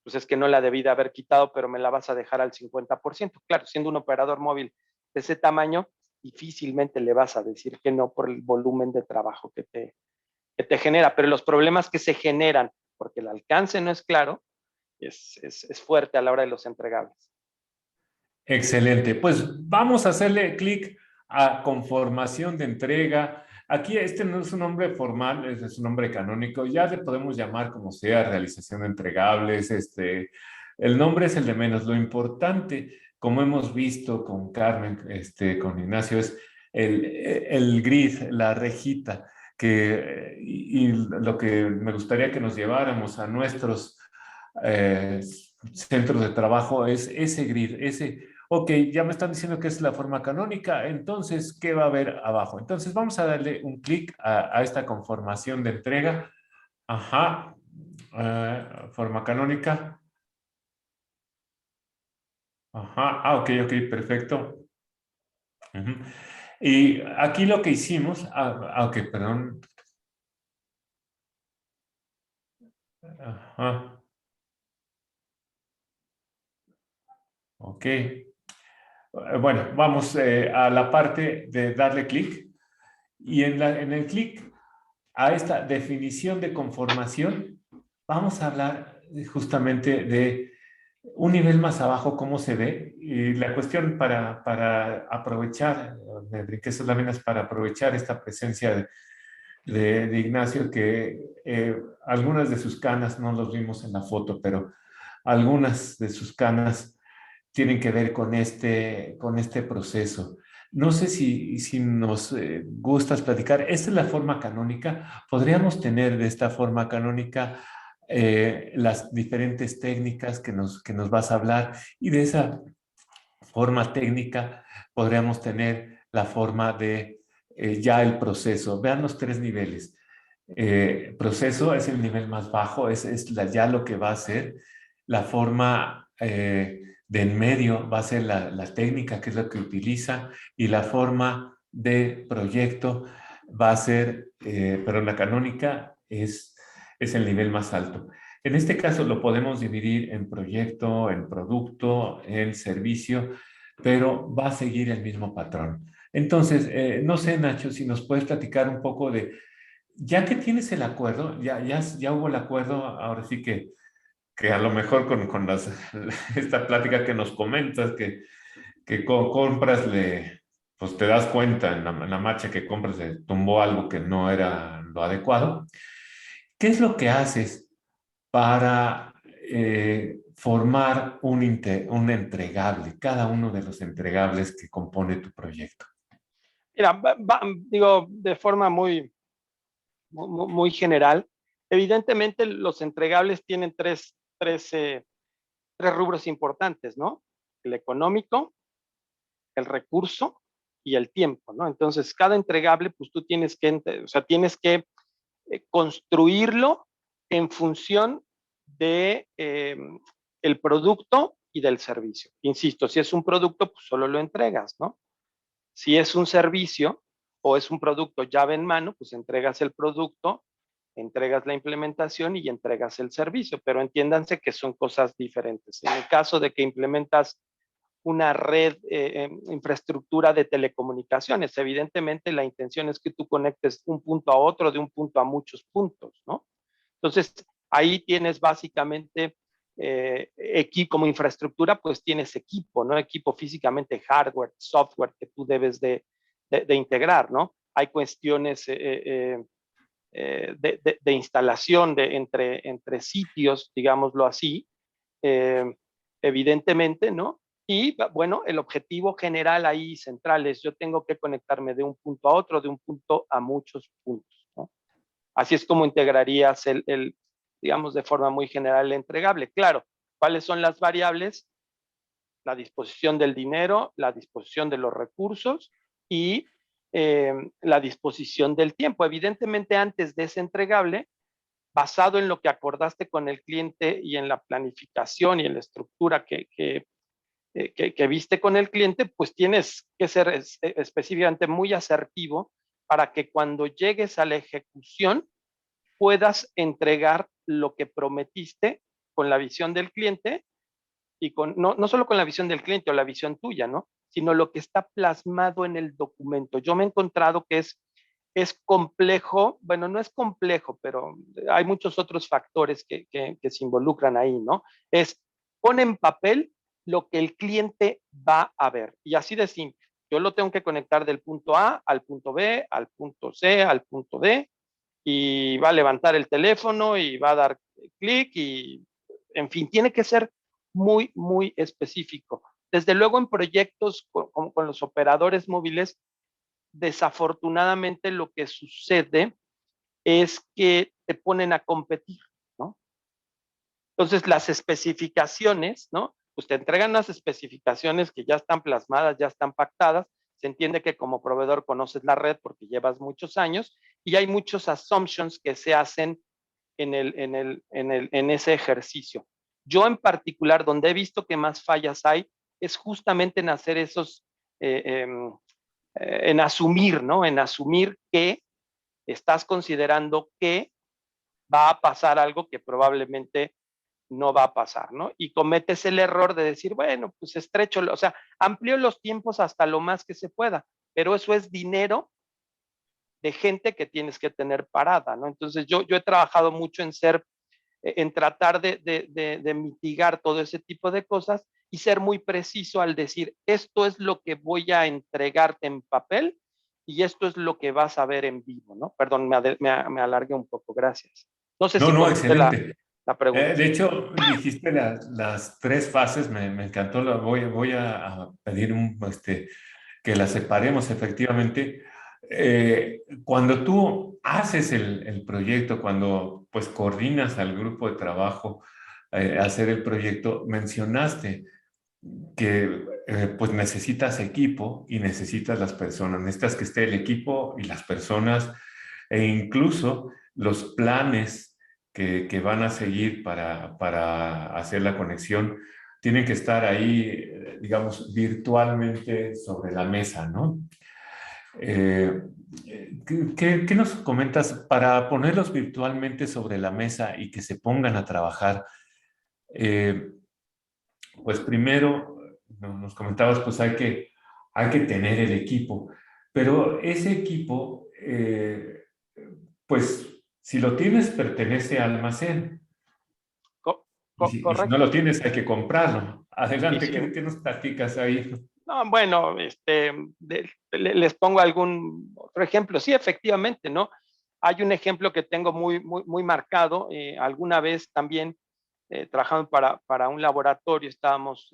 pues es que no la debí de haber quitado, pero me la vas a dejar al 50%. Claro, siendo un operador móvil de ese tamaño, difícilmente le vas a decir que no por el volumen de trabajo que te genera, pero los problemas que se generan porque el alcance no es claro, es fuerte a la hora de los entregables. Excelente. Pues vamos a hacerle clic a conformación de entrega. Aquí este no es un nombre formal, es un nombre canónico. Ya le podemos llamar como sea, realización de entregables. El nombre es el de menos. Lo importante, como hemos visto con Carmen, con Ignacio, es el grid, la rejita, y lo que me gustaría que nos lleváramos a nuestros centros de trabajo es ese grid, ok, ya me están diciendo que es la forma canónica, entonces, ¿qué va a haber abajo? Entonces, vamos a darle un clic a esta conformación de entrega. Ajá, forma canónica. Ajá, ok, perfecto. Ujú. Y aquí lo que hicimos, ok, perdón. Ajá, ok. Bueno, vamos a la parte de darle clic y en el clic a esta definición de conformación, vamos a hablar justamente de un nivel más abajo, cómo se ve. Y la cuestión para aprovechar, me brinqué sus láminas para aprovechar esta presencia de Ignacio, que algunas de sus canas no los vimos en la foto, pero algunas de sus canas tienen que ver con este proceso. No sé si nos gustas platicar. Esta es la forma canónica. Podríamos tener de esta forma canónica las diferentes técnicas que nos vas a hablar y de esa forma técnica podríamos tener la forma de ya el proceso. Vean los tres niveles. Proceso es el nivel más bajo, ya lo que va a ser. La forma de en medio va a ser la técnica, que es lo que utiliza, y la forma de proyecto va a ser, pero la canónica es el nivel más alto. En este caso lo podemos dividir en proyecto, en producto, en servicio, pero va a seguir el mismo patrón. Entonces, no sé, Nacho, si nos puedes platicar un poco de, ya que tienes el acuerdo, ya hubo el acuerdo, ahora sí que a lo mejor con esta plática que nos comentas, que compras, pues te das cuenta en la marcha que compras, le tumbó algo que no era lo adecuado. ¿Qué es lo que haces para formar un entregable, cada uno de los entregables que compone tu proyecto? Mira, digo, de forma muy general, evidentemente los entregables tienen tres rubros importantes, ¿no? El económico, el recurso y el tiempo, ¿no? Entonces, cada entregable, pues tú o sea, tienes que construirlo en función de el producto y del servicio. Insisto, si es un producto, pues solo lo entregas, ¿no? Si es un servicio o es un producto llave en mano, pues entregas el producto, entregas la implementación y entregas el servicio, pero entiéndanse que son cosas diferentes. En el caso de que implementas una red, infraestructura de telecomunicaciones, evidentemente la intención es que tú conectes un punto a otro, de un punto a muchos puntos, ¿no? Entonces, ahí tienes básicamente como infraestructura, pues tienes equipo, ¿no? Equipo físicamente, hardware, software que tú debes de integrar, ¿no? Hay cuestiones de instalación entre sitios, digámoslo así, eh, evidentemente, ¿no? Y bueno, el objetivo general ahí central es yo tengo que conectarme de un punto a otro, de un punto a muchos puntos, ¿no? Así es como integrarías digamos, de forma muy general, el entregable. Claro, ¿cuáles son las variables? La disposición del dinero, la disposición de los recursos y la disposición del tiempo. Evidentemente, antes de ese entregable, basado en lo que acordaste con el cliente y en la planificación y en la estructura que viste con el cliente, pues tienes que ser específicamente muy asertivo para que cuando llegues a la ejecución puedas entregar lo que prometiste con la visión del cliente y no solo con la visión del cliente o la visión tuya, ¿no? Sino lo que está plasmado en el documento. Yo me he encontrado que es complejo, bueno, no es complejo, pero hay muchos otros factores que se involucran ahí, ¿no? Es pon en papel lo que el cliente va a ver. Y así de simple. Yo lo tengo que conectar del punto A al punto B, al punto C, al punto D, y va a levantar el teléfono y va a dar clic y, en fin, tiene que ser muy, muy específico. Desde luego en proyectos con los operadores móviles, desafortunadamente lo que sucede es que te ponen a competir, ¿no? Entonces las especificaciones, ¿no? Pues te entregan las especificaciones que ya están plasmadas, ya están pactadas. Se entiende que como proveedor conoces la red porque llevas muchos años y hay muchos assumptions que se hacen en ese ejercicio. Yo en particular, donde he visto que más fallas hay, es justamente en hacer esos, en asumir, ¿no? En asumir que estás considerando que va a pasar algo que probablemente no va a pasar, ¿no? Y cometes el error de decir, bueno, pues estrecho, o sea, amplío los tiempos hasta lo más que se pueda, pero eso es dinero de gente que tienes que tener parada, ¿no? Entonces yo he trabajado mucho en tratar de mitigar todo ese tipo de cosas y ser muy preciso al decir, esto es lo que voy a entregarte en papel y esto es lo que vas a ver en vivo, ¿no? Perdón, me alargué un poco, gracias. No sé No, si no, contesté excelente. la pregunta. De hecho, dijiste las tres fases, me encantó, voy a pedir que las separemos efectivamente. Cuando tú haces el proyecto, cuando pues coordinas al grupo de trabajo a hacer el proyecto, mencionaste que pues necesitas equipo y necesitas las personas, necesitas que esté el equipo y las personas e incluso los planes que van a seguir para hacer la conexión tienen que estar ahí, digamos, virtualmente sobre la mesa, ¿no? Eh, ¿qué nos comentas para ponerlos virtualmente sobre la mesa y que se pongan a trabajar? Eh, pues primero, nos comentabas, pues hay que tener el equipo, pero ese equipo, pues si lo tienes, pertenece al almacén. Y si no Correcto. lo tienes, hay que comprarlo. Y Adelante, sí, ¿qué nos platicas ahí? no, bueno, les pongo algún otro ejemplo. Sí, efectivamente, ¿no? Hay un ejemplo que tengo muy, muy, muy marcado. Alguna vez también trabajando para un laboratorio, estábamos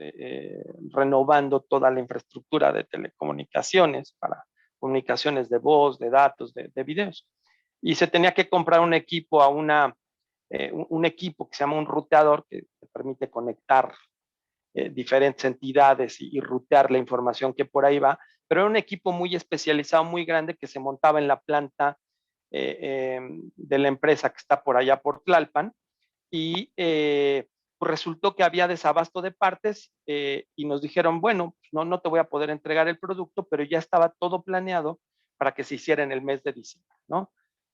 renovando toda la infraestructura de telecomunicaciones para comunicaciones de voz, de datos, de videos. Y se tenía que comprar un equipo un equipo que se llama un ruteador que te permite conectar diferentes entidades y rutear la información que por ahí va, pero era un equipo muy especializado, muy grande, que se montaba en la planta de la empresa que está por allá por Tlalpan, y pues resultó que había desabasto de partes y nos dijeron, bueno, no te voy a poder entregar el producto, pero ya estaba todo planeado para que se hiciera en el mes de diciembre, ¿no?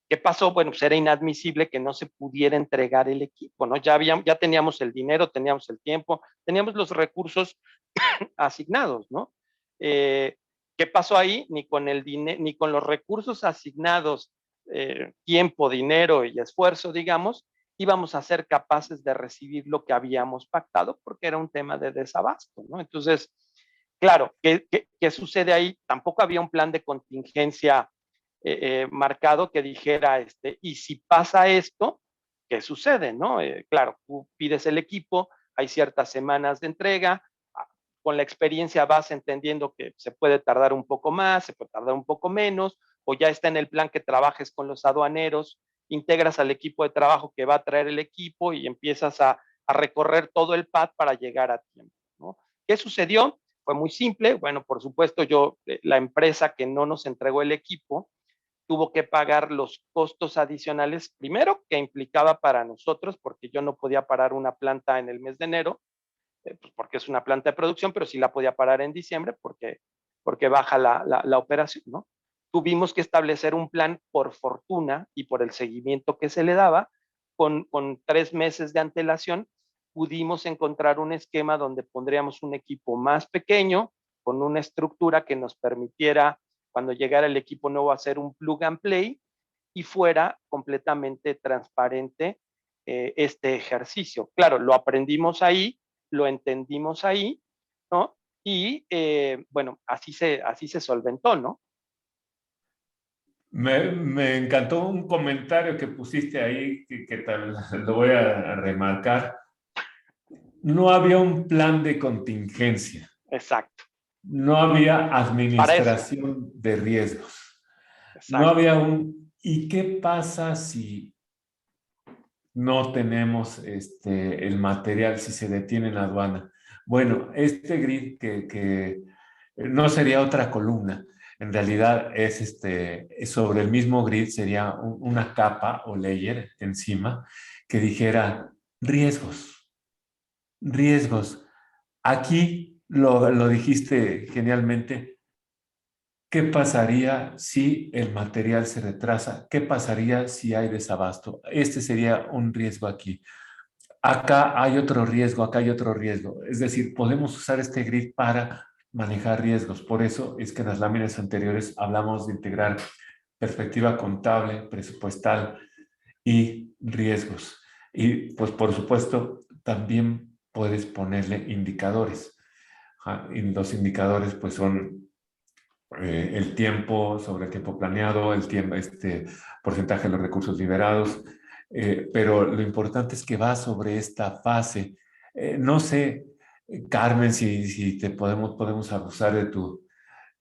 ¿Qué pasó? Bueno, pues era inadmisible que no se pudiera entregar el equipo, ¿no? Ya teníamos el dinero, teníamos el tiempo, teníamos los recursos asignados, ¿no? ¿Qué pasó ahí? Ni con los recursos asignados, tiempo, dinero y esfuerzo, digamos, íbamos a ser capaces de recibir lo que habíamos pactado porque era un tema de desabasto, ¿no? Entonces, claro, ¿qué sucede ahí? Tampoco había un plan de contingencia marcado que dijera, y si pasa esto, ¿qué sucede? ¿No? Claro, tú pides el equipo, hay ciertas semanas de entrega, con la experiencia vas entendiendo que se puede tardar un poco más, se puede tardar un poco menos, o ya está en el plan que trabajes con los aduaneros, integras al equipo de trabajo que va a traer el equipo y empiezas a recorrer todo el pad para llegar a tiempo, ¿no? ¿Qué sucedió? Fue muy simple. Bueno, por supuesto, la empresa que no nos entregó el equipo, tuvo que pagar los costos adicionales, primero que implicaba para nosotros, porque yo no podía parar una planta en el mes de enero, pues porque es una planta de producción, pero sí la podía parar en diciembre porque baja la operación, ¿no? Tuvimos que establecer un plan por fortuna y por el seguimiento que se le daba, con 3 meses de antelación, pudimos encontrar un esquema donde pondríamos un equipo más pequeño, con una estructura que nos permitiera, cuando llegara el equipo nuevo, hacer un plug and play y fuera completamente transparente este ejercicio. Claro, lo aprendimos ahí, lo entendimos ahí, ¿no? Y bueno, así se solventó, ¿no? Me encantó un comentario que pusiste ahí, que tal, lo voy a remarcar. No había un plan de contingencia. Exacto. No había Para eso. administración de riesgos. No Exacto. había un... ¿Y qué pasa si no tenemos el material, si se detiene en la aduana? Bueno, este grid que no sería otra columna, en realidad es sobre el mismo grid, sería una capa o layer encima que dijera riesgos, riesgos. Aquí lo dijiste genialmente. ¿Qué pasaría si el material se retrasa? ¿Qué pasaría si hay desabasto? Este sería un riesgo aquí. Acá hay otro riesgo, acá hay otro riesgo. Es decir, podemos usar este grid para manejar riesgos. Por eso es que en las láminas anteriores hablamos de integrar perspectiva contable, presupuestal y riesgos. Y pues por supuesto también puedes ponerle indicadores. Y los indicadores pues son el tiempo, sobre el tiempo planeado, el tiempo, porcentaje de los recursos liberados, pero lo importante es que va sobre esta fase. No sé, Carmen, si te podemos abusar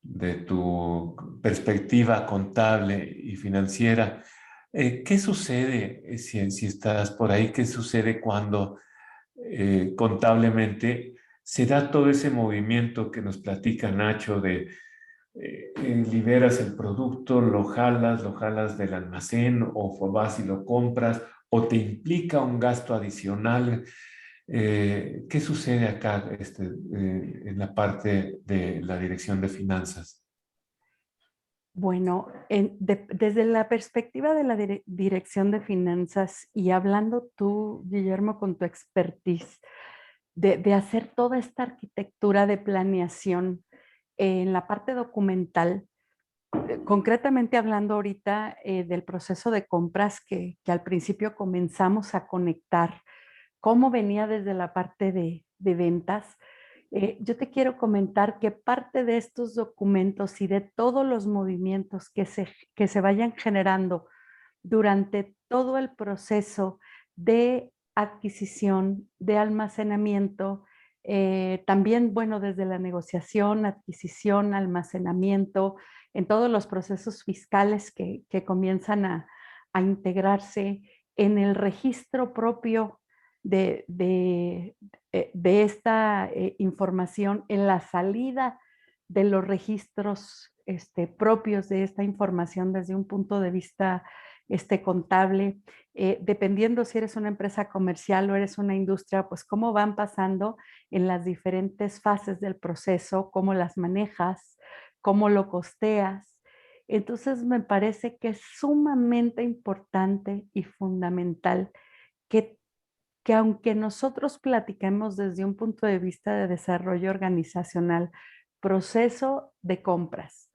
de tu perspectiva contable y financiera. ¿Qué sucede si estás por ahí? ¿Qué sucede cuando contablemente se da todo ese movimiento que nos platica Nacho de liberas el producto, lo jalas del almacén o vas y lo compras o te implica un gasto adicional? ¿Qué sucede acá en la parte de la dirección de finanzas? Bueno, desde la perspectiva de la dirección de finanzas y hablando tú, Guillermo, con tu expertise de hacer toda esta arquitectura de planeación en la parte documental, concretamente hablando ahorita del proceso de compras que al principio comenzamos a conectar, cómo venía desde la parte de ventas. Yo te quiero comentar que parte de estos documentos y de todos los movimientos que se vayan generando durante todo el proceso de adquisición, de almacenamiento, también, bueno, desde la negociación, adquisición, almacenamiento, en todos los procesos fiscales que comienzan a integrarse en el registro propio de esta información, en la salida de los registros propios de esta información desde un punto de vista contable, dependiendo si eres una empresa comercial o eres una industria, pues cómo van pasando en las diferentes fases del proceso, cómo las manejas, cómo lo costeas. Entonces me parece que es sumamente importante y fundamental que, que aunque nosotros platiquemos desde un punto de vista de desarrollo organizacional, proceso de compras,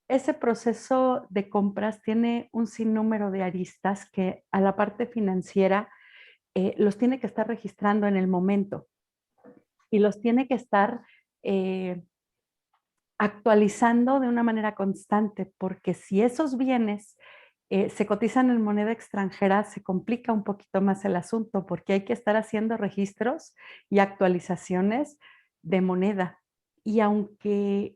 ese proceso de compras tiene un sinnúmero de aristas que a la parte financiera los tiene que estar registrando en el momento y los tiene que estar actualizando de una manera constante, porque si esos bienes se cotizan en moneda extranjera, se complica un poquito más el asunto, porque hay que estar haciendo registros y actualizaciones de moneda. Y aunque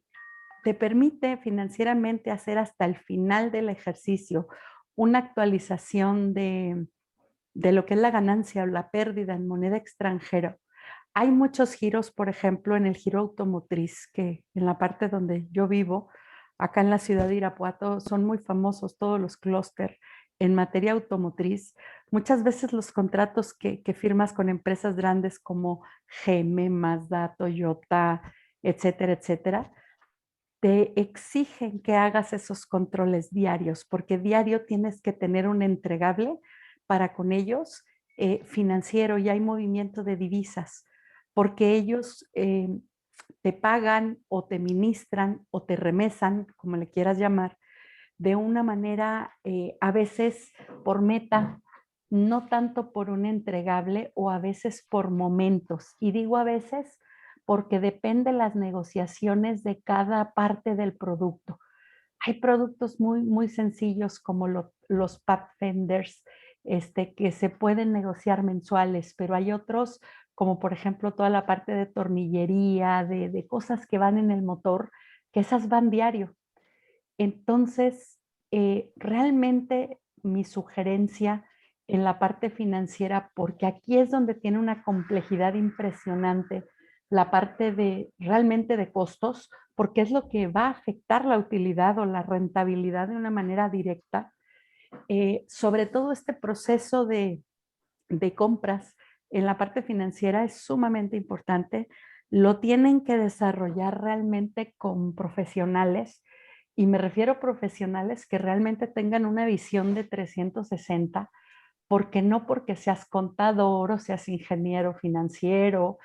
te permite financieramente hacer hasta el final del ejercicio una actualización de lo que es la ganancia o la pérdida en moneda extranjera. Hay muchos giros, por ejemplo, en el giro automotriz, que en la parte donde yo vivo, acá en la ciudad de Irapuato, son muy famosos todos los clúster en materia automotriz. Muchas veces los contratos que firmas con empresas grandes como GM, Mazda, Toyota, etcétera, etcétera, te exigen que hagas esos controles diarios, porque diario tienes que tener un entregable para con ellos financiero y hay movimiento de divisas, porque ellos te pagan o te ministran o te remesan, como le quieras llamar, de una manera a veces por meta, no tanto por un entregable o a veces por momentos. Y digo a veces porque depende las negociaciones de cada parte del producto. Hay productos muy sencillos como los Pathfinders, que se pueden negociar mensuales, pero hay otros como por ejemplo toda la parte de tornillería, de cosas que van en el motor, que esas van diario. Entonces, realmente mi sugerencia en la parte financiera, porque aquí es donde tiene una complejidad impresionante, la parte de realmente de costos, porque es lo que va a afectar la utilidad o la rentabilidad de una manera directa. Sobre todo este proceso de compras en la parte financiera es sumamente importante. Lo tienen que desarrollar realmente con profesionales y me refiero a profesionales que realmente tengan una visión de 360, porque no porque seas contador o seas ingeniero financiero,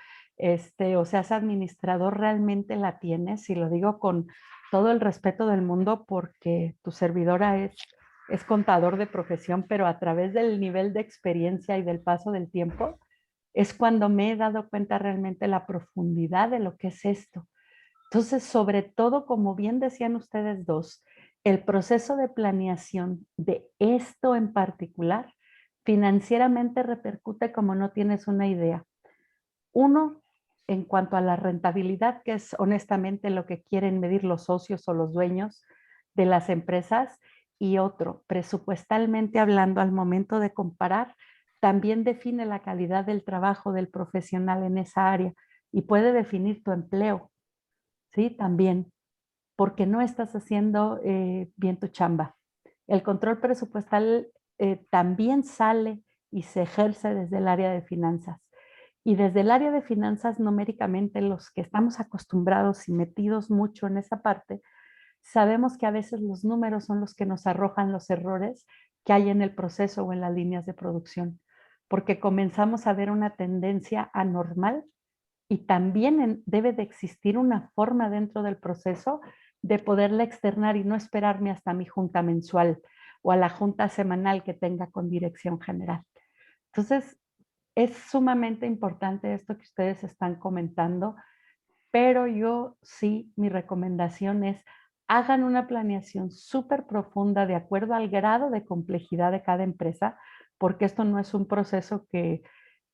o seas administrador, realmente la tienes, y lo digo con todo el respeto del mundo porque tu servidora es contador de profesión, pero a través del nivel de experiencia y del paso del tiempo, es cuando me he dado cuenta realmente la profundidad de lo que es esto. Entonces, sobre todo, como bien decían ustedes dos, el proceso de planeación de esto en particular financieramente repercute como no tienes una idea. Uno, en cuanto a la rentabilidad, que es honestamente lo que quieren medir los socios o los dueños de las empresas, y otro, presupuestalmente hablando, al momento de comparar, también define la calidad del trabajo del profesional en esa área y puede definir tu empleo, ¿sí? También, porque no estás haciendo bien tu chamba. El control presupuestal también sale y se ejerce desde el área de finanzas. Y desde el área de finanzas, numéricamente, los que estamos acostumbrados y metidos mucho en esa parte, sabemos que a veces los números son los que nos arrojan los errores que hay en el proceso o en las líneas de producción, porque comenzamos a ver una tendencia anormal y también debe de existir una forma dentro del proceso de poderla externar y no esperarme hasta mi junta mensual o a la junta semanal que tenga con dirección general. Entonces, es sumamente importante esto que ustedes están comentando, pero yo sí, mi recomendación es hagan una planeación súper profunda de acuerdo al grado de complejidad de cada empresa, porque esto no es un proceso que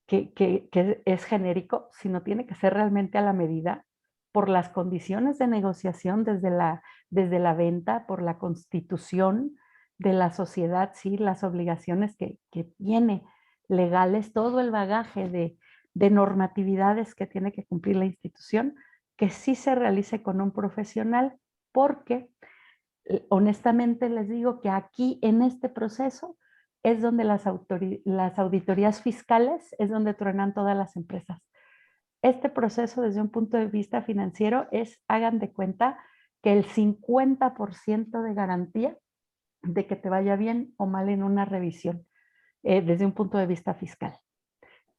es genérico, sino tiene que ser realmente a la medida por las condiciones de negociación desde la venta, por la constitución de la sociedad, sí, las obligaciones que tiene legales, todo el bagaje de normatividades que tiene que cumplir la institución, que sí se realice con un profesional, porque honestamente les digo que aquí en este proceso es donde las auditorías fiscales es donde truenan todas las empresas. Este proceso desde un punto de vista financiero es, hagan de cuenta, que el 50% de garantía de que te vaya bien o mal en una revisión desde un punto de vista fiscal.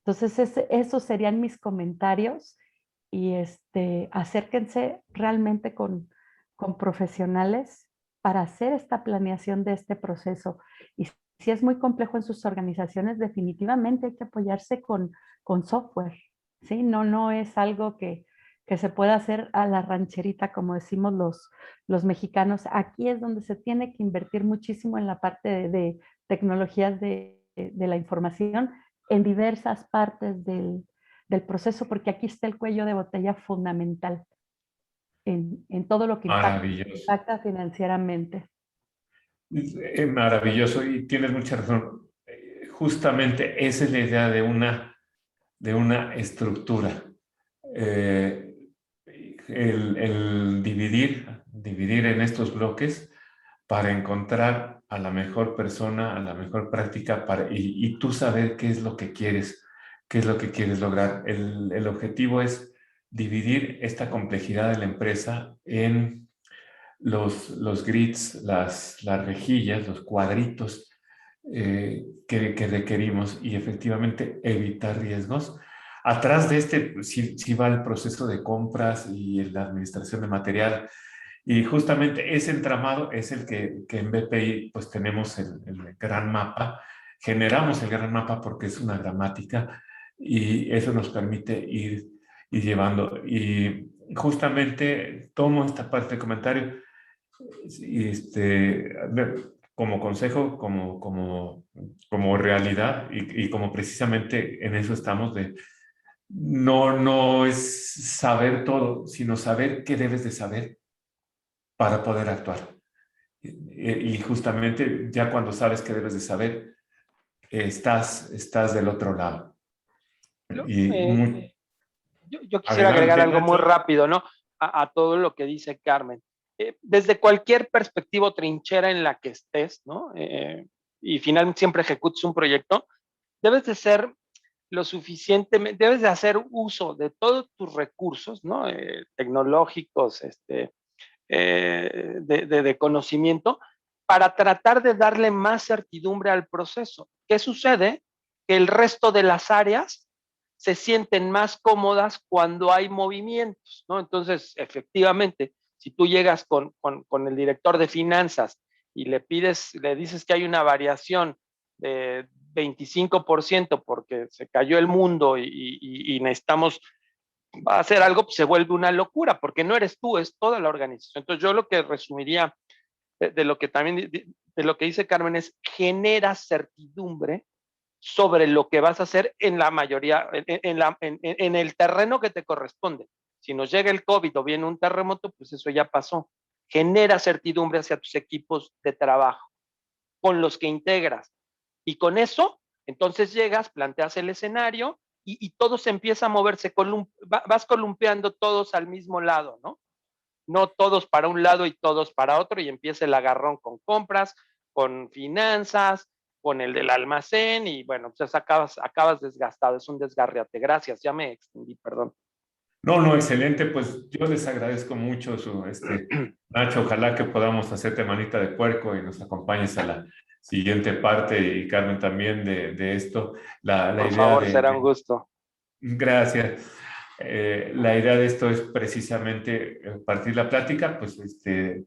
Entonces, esos serían mis comentarios y acérquense realmente con profesionales para hacer esta planeación de este proceso. Y si es muy complejo en sus organizaciones, definitivamente hay que apoyarse con software, ¿sí? No es algo que se pueda hacer a la rancherita, como decimos los mexicanos. Aquí es donde se tiene que invertir muchísimo en la parte de tecnologías de la información en diversas partes del proceso, porque aquí está el cuello de botella fundamental en todo lo que Maravilloso. impacta financieramente. Maravilloso, y tienes mucha razón. Justamente esa es la idea de una estructura. El dividir en estos bloques para encontrar a la mejor persona, a la mejor práctica y tú saber qué es lo que quieres lograr. El objetivo es dividir esta complejidad de la empresa en los grids, las rejillas, los cuadritos que requerimos y efectivamente evitar riesgos. Atrás de sí va el proceso de compras y la administración de material. Y justamente ese entramado es el que en BPI pues tenemos el gran mapa. Generamos el gran mapa porque es una gramática y eso nos permite ir llevando. Y justamente tomo esta parte de comentario y como consejo, como realidad y como precisamente en eso estamos de no es saber todo, sino saber qué debes de saber para poder actuar. Y justamente ya cuando sabes qué debes de saber, estás del otro lado. Y Yo quisiera agregar adelante, algo muy Nacho. rápido, ¿no? A todo lo que dice Carmen. Desde cualquier perspectiva o trinchera en la que estés, ¿no? Y finalmente siempre ejecutes un proyecto, debes de ser lo suficientemente, debes de hacer uso de todos tus recursos, ¿no? Tecnológicos, de conocimiento, para tratar de darle más certidumbre al proceso. ¿Qué sucede? Que el resto de las áreas se sienten más cómodas cuando hay movimientos, ¿no? Entonces, efectivamente, si tú llegas con el director de finanzas y le dices que hay una variación de 25% porque se cayó el mundo y necesitamos va a hacer algo, pues se vuelve una locura, porque no eres tú, es toda la organización. Entonces, yo lo que resumiría de lo que también, de lo que dice Carmen es, genera certidumbre sobre lo que vas a hacer en la mayoría, en el terreno que te corresponde. Si nos llega el COVID o viene un terremoto, pues eso ya pasó. Genera certidumbre hacia tus equipos de trabajo con los que integras. Y con eso, entonces llegas, planteas el escenario y todo se empieza a moverse, vas columpiando todos al mismo lado, ¿no? No todos para un lado y todos para otro y empieza el agarrón con compras, con finanzas, con el del almacén y bueno, pues acabas desgastado, es un desgarriate. Gracias, ya me extendí, perdón. No, excelente. Pues yo les agradezco mucho Nacho, ojalá que podamos hacerte manita de puerco y nos acompañes a la siguiente parte y Carmen también de esto. La Por idea favor, será un gusto. Gracias. La idea de esto es precisamente partir la plática, pues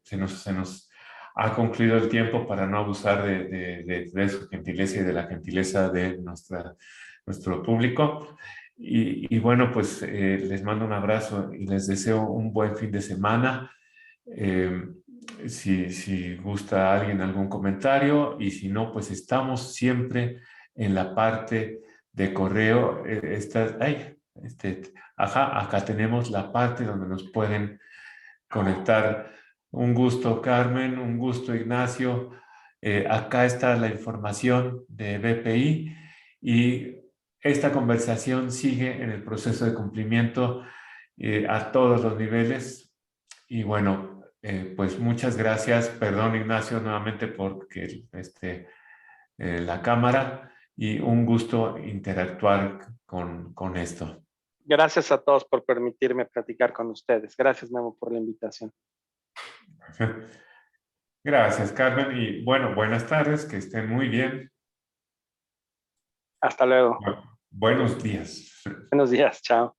se nos ha concluido el tiempo para no abusar de su gentileza y de la gentileza de nuestro público. Y bueno, pues les mando un abrazo y les deseo un buen fin de semana. Eh, si gusta alguien algún comentario y si no, pues estamos siempre en la parte de correo. Acá tenemos la parte donde nos pueden conectar. Un gusto, Carmen, un gusto, Ignacio. Acá está la información de BPI y esta conversación sigue en el proceso de cumplimiento a todos los niveles. Y bueno, pues muchas gracias. Perdón, Ignacio, nuevamente porque la cámara, y un gusto interactuar con esto. Gracias a todos por permitirme platicar con ustedes. Gracias, Memo, por la invitación. Gracias, Carmen. Y bueno, buenas tardes, que estén muy bien. Hasta luego. Buenos días. Buenos días. Chao.